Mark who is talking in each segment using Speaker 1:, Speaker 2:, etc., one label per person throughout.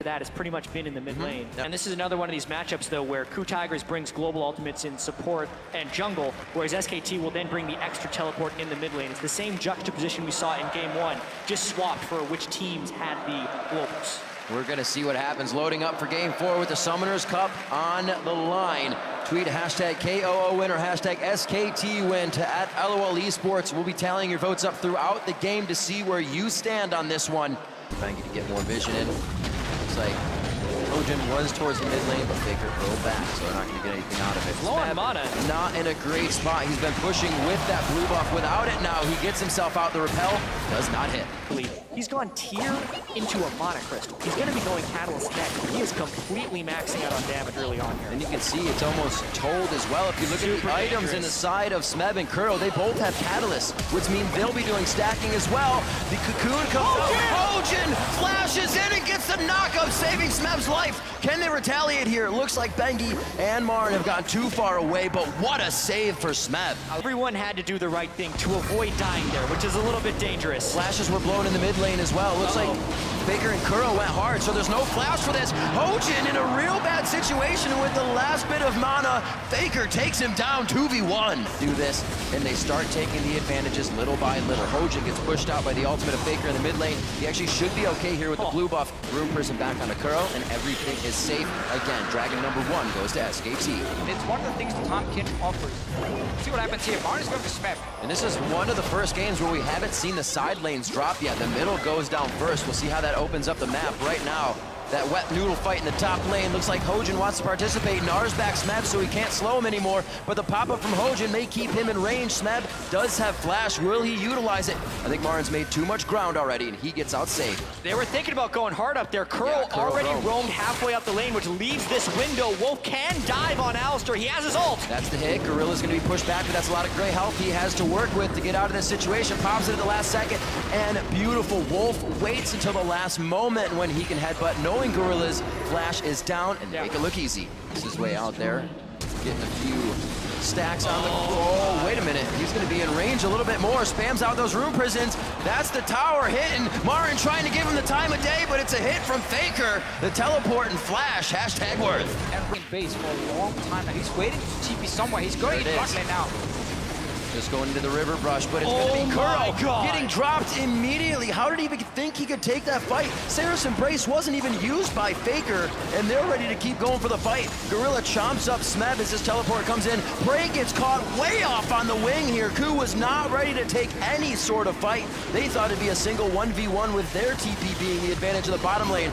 Speaker 1: that has pretty much been in the mid lane. And this is another one of these matchups though where KOO Tigers brings global ultimates in support and jungle, whereas SKT will then bring the extra teleport in the mid lane. It's the same juxtaposition we saw in game 1, just swapped for which teams had the globals.
Speaker 2: We're gonna see what happens. Loading up for game 4 with the Summoners Cup on the line. Tweet hashtag KOO win or hashtag SKT win to @LOL Esports. We'll be tallying your votes up throughout the game to see where you stand on this one. Bengi to get more vision in. Looks like Hojin was towards the mid lane, but Faker rolled back, so they're not going to get anything out of it.
Speaker 1: Low on mana.
Speaker 2: Not in a great spot. He's been pushing with that blue buff. Without it now, he gets himself out. The repel does not hit.
Speaker 1: He's gone tier into a mana crystal. He's going to be going Catalyst next. He is completely maxing out on damage early on here.
Speaker 2: And you can see it's almost told as well. If you look at the items in the side of Smeb and Kuro, they both have Catalyst, which means they'll be doing stacking as well. The Cocoon comes out. Hojin flashes in and gets the knockup, saving Smeb's life. Can they retaliate here? It looks like Bengi and MaRin have gone too far away, but what a save for Smeb.
Speaker 1: Everyone had to do the right thing to avoid dying there, which is a little bit dangerous.
Speaker 2: Flashes were blown in the mid lane as well. Looks like Faker and Kuro went hard, so there's no flash for this. Hojin in a real bad situation with the last bit of mana. Faker takes him down 2v1. Do this, and they start taking the advantages little by little. Hojin gets pushed out by the ultimate of Faker in the mid lane. He actually should be okay here with the blue buff. Room prison back on the Kuro, and everything is safe again. Dragon number 1 goes to SKT.
Speaker 3: It's one of the things that Tahm Kench offers. See what happens here. MaRin is going to Smeb.
Speaker 2: And this is one of the first games where we haven't seen the side lanes drop yet. The middle goes down first. We'll see how that opens up the map right now. That wet noodle fight in the top lane. Looks like Hojin wants to participate. Gnar's back Smeb, so he can't slow him anymore. But the pop-up from Hojin may keep him in range. Smeb does have flash. Will he utilize it? I think MaRin's made too much ground already, and he gets out safe.
Speaker 1: They were thinking about going hard up there. Kuro already roamed halfway up the lane, which leaves this window. Wolf can dive on Alistar. He has his ult.
Speaker 2: That's the hit. Gorilla's going to be pushed back, but that's a lot of gray health he has to work with to get out of this situation. Pops it at the last second, and beautiful. Wolf waits until the last moment when he can headbutt, knowing Gorilla's flash is down, and make it look easy. This is way out there, getting a few stacks on the... Oh, wait a minute. He's going to be in range a little bit more. Spams out those room prisons. That's the tower hitting. MaRin trying to give him the time of day, but it's a hit from Faker. The teleport and flash. Hashtag worth.
Speaker 3: And in base for a long time now. He's waiting to TP somewhere. He's going in bot lane now.
Speaker 2: Just going into the river brush, but it's going to be Kuro getting dropped immediately. How did he even think he could take that fight? Saracen Brace wasn't even used by Faker, and they're ready to keep going for the fight. Gorilla chomps up Smeb as his teleport comes in. Prey gets caught way off on the wing here. KOO was not ready to take any sort of fight. They thought it'd be a single 1v1 with their TP being the advantage of the bottom lane.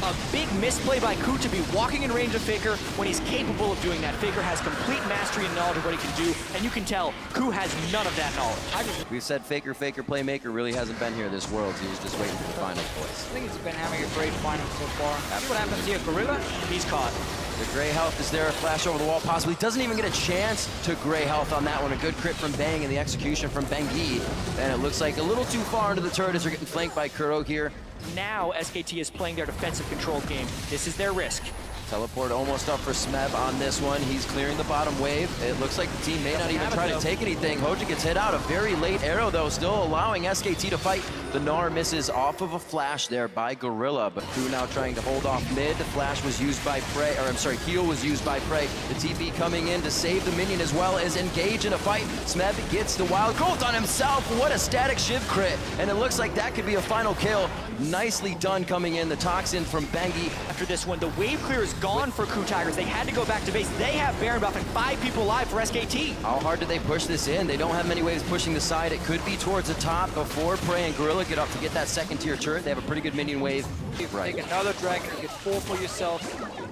Speaker 1: A big misplay by KOO to be walking in range of Faker when he's capable of doing that. Faker has complete mastery and knowledge of what he can do, and you can tell KOO has none of that knowledge.
Speaker 2: We've said Faker playmaker really hasn't been here this world. He's just waiting for the finals voice.
Speaker 3: I think he's been having a great final so far. See what happens here. Gorilla,
Speaker 1: he's caught.
Speaker 2: The gray health is there, a flash over the wall possibly. Doesn't even get a chance to gray health on that one. A good crit from Bang and the execution from Bengi. And it looks like a little too far into the turret as they're getting flanked by Kuro here.
Speaker 1: Now SKT is playing their defensive control game. This is their risk.
Speaker 2: Teleport almost up for Smeb on this one. He's clearing the bottom wave. It looks like the team may not even try to take anything. Hojin gets hit out. A very late arrow, though, still allowing SKT to fight. The Gnar misses off of a flash there by Gorilla, but KOO now trying to hold off mid. The flash was used by Prey, or I'm sorry, heal was used by Prey. The TP coming in to save the minion as well as engage in a fight. Smeb gets the wild growth on himself. What a static shiv crit. And it looks like that could be a final kill. Nicely done coming in. The toxin from Bengi.
Speaker 1: After this one, the wave clear is gone for KOO Tigers. They had to go back to base. They have Baron buff and 5 people alive for SKT.
Speaker 2: How hard did they push this in? They don't have many waves pushing the side. It could be towards the top before Prey and Gorilla get up to get that second tier turret. They have a pretty good minion wave.
Speaker 3: Take another dragon, get 4 for yourself.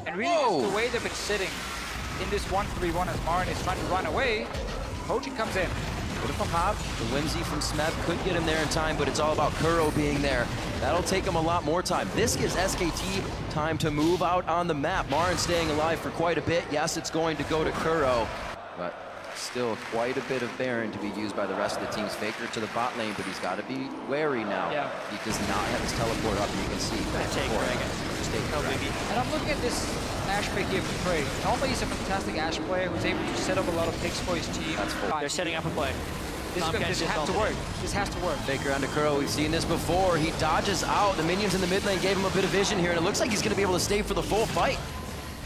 Speaker 3: And really just the way they've been sitting in this 1-3-1 as MaRin is trying to run away. Hojin comes in.
Speaker 2: Beautiful hop. The whimsy from Smeb could get him there in time, but it's all about Kuro being there. That'll take him a lot more time. This gives SKT time to move out on the map. MaRin staying alive for quite a bit. Yes, it's going to go to Kuro, but still quite a bit of Baron to be used by the rest of the team's Faker to the bot lane, but he's got to be wary now.
Speaker 3: Yeah.
Speaker 2: He does not have his teleport up, and you can see.
Speaker 1: Take Dragon.
Speaker 2: Just take Dragon.
Speaker 3: And I'm looking at this Ashe pick here for Prey. Normally he's a fantastic Ashe player who's able to set up a lot of picks for his team.
Speaker 2: That's full.
Speaker 1: They're setting up a play.
Speaker 3: This has to work. This has to work.
Speaker 2: Faker onto Kuro, we've seen this before. He dodges out. The minions in the mid lane gave him a bit of vision here, and it looks like he's gonna be able to stay for the full fight.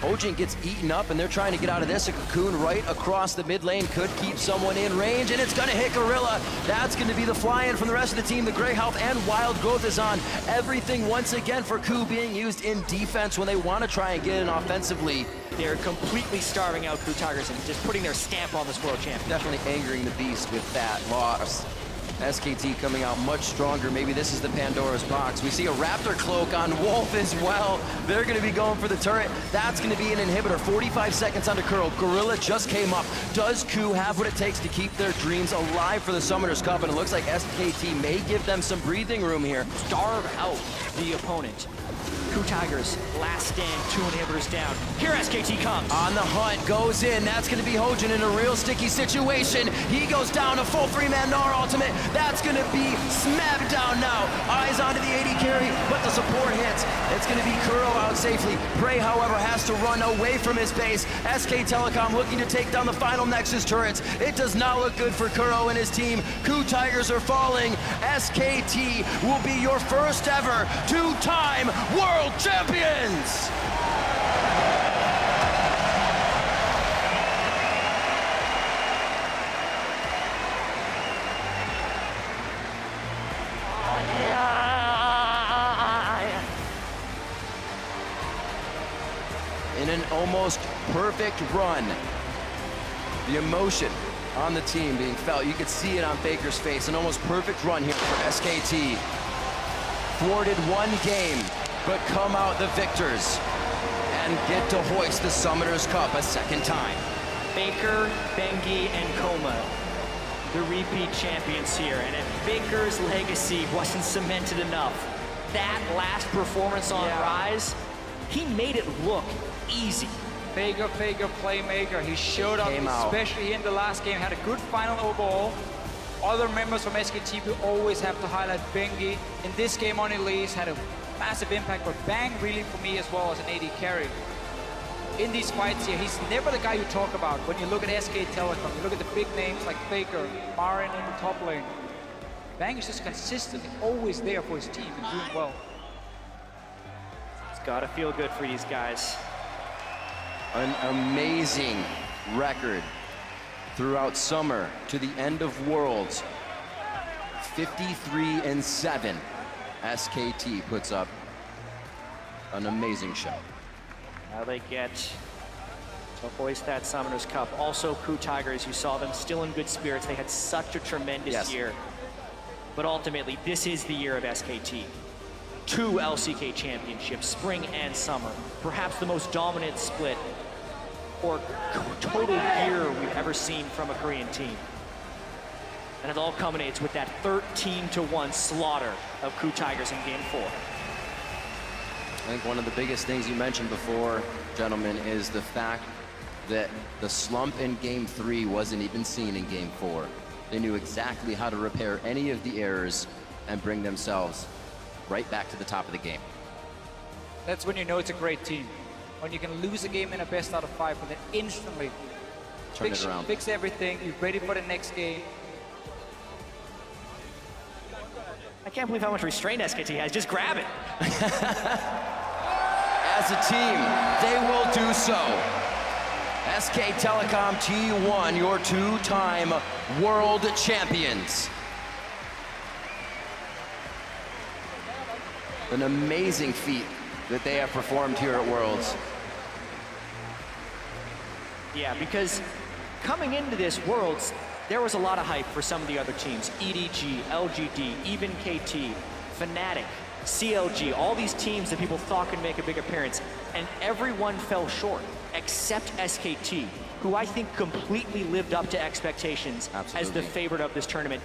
Speaker 2: Hojin gets eaten up, and they're trying to get out of this. A cocoon right across the mid lane could keep someone in range, and it's gonna hit Gorilla. That's gonna be the fly-in from the rest of the team. The Grey Health and Wild Growth is on. Everything once again for KOO being used in defense when they wanna try and get in offensively.
Speaker 1: They're completely starving out KOO Tigers and just putting their stamp on this world champion.
Speaker 2: Definitely angering the beast with that loss. SKT coming out much stronger. Maybe this is the Pandora's box. We see a Raptor cloak on Wolf as well. They're going to be going for the turret. That's going to be an inhibitor. 45 seconds onto Kuro. Gorilla just came up. Does KOO have what it takes to keep their dreams alive for the Summoners Cup? And it looks like SKT may give them some breathing room here.
Speaker 1: Starve out the opponent. KOO Tigers, last stand, 2 inhibitors down. Here SKT comes.
Speaker 2: On the hunt, goes in. That's going to be Hojin in a real sticky situation. He goes down a full 3-man Gnar ultimate. That's going to be Smeb down now. Eyes onto the AD carry, but the support hits. It's going to be Kuro out safely. Prey, however, has to run away from his base. SK Telecom looking to take down the final Nexus turrets. It does not look good for Kuro and his team. KOO Tigers are falling. SKT will be your first ever 2-time world champions! In an almost perfect run, the emotion on the team being felt. You could see it on Faker's face. An almost perfect run here for SKT. Thwarted one game, but come out the victors and get to hoist the Summoners Cup a second time.
Speaker 1: Faker, Bengi, and Coma, the repeat champions here. And if Faker's legacy wasn't cemented enough, that last performance on Ryze, he made it look easy.
Speaker 3: Faker, playmaker. He showed up, especially in the last game. Had a good final overall. Other members from SKT will always have to highlight Bengi. In this game on Elise, had a massive impact, but Bang really for me as well as an AD carry. In these fights here, he's never the guy you talk about. When you look at SK Telecom, you look at the big names like Faker, MaRin in the top lane. Bang is just consistently always there for his team and doing well.
Speaker 1: It's gotta feel good for these guys.
Speaker 2: An amazing record throughout summer to the end of Worlds. 53-7. SKT puts up an amazing show.
Speaker 1: Now they get to hoist that Summoners Cup. Also, KOO Tigers, you saw them still in good spirits. They had such a tremendous year. But ultimately, this is the year of SKT. 2 LCK championships, spring and summer. Perhaps the most dominant split or total year we've ever seen from a Korean team. And it all culminates with that 13-1 slaughter of KOO Tigers in Game 4.
Speaker 2: I think one of the biggest things you mentioned before, gentlemen, is the fact that the slump in Game 3 wasn't even seen in Game 4. They knew exactly how to repair any of the errors and bring themselves right back to the top of the game.
Speaker 3: That's when you know it's a great team. When you can lose a game in a best out of 5, but then instantly
Speaker 2: turn it around.
Speaker 3: Fix everything, you're ready for the next game.
Speaker 1: I can't believe how much restraint SKT has. Just grab it.
Speaker 2: As a team, they will do so. SK Telecom T1, your 2-time world champions. An amazing feat that they have performed here at Worlds.
Speaker 1: Yeah, because coming into this Worlds, there was a lot of hype for some of the other teams. EDG, LGD, even KT, Fnatic, CLG, all these teams that people thought could make a big appearance, and everyone fell short, except SKT, who I think completely lived up to expectations as the favorite of this tournament.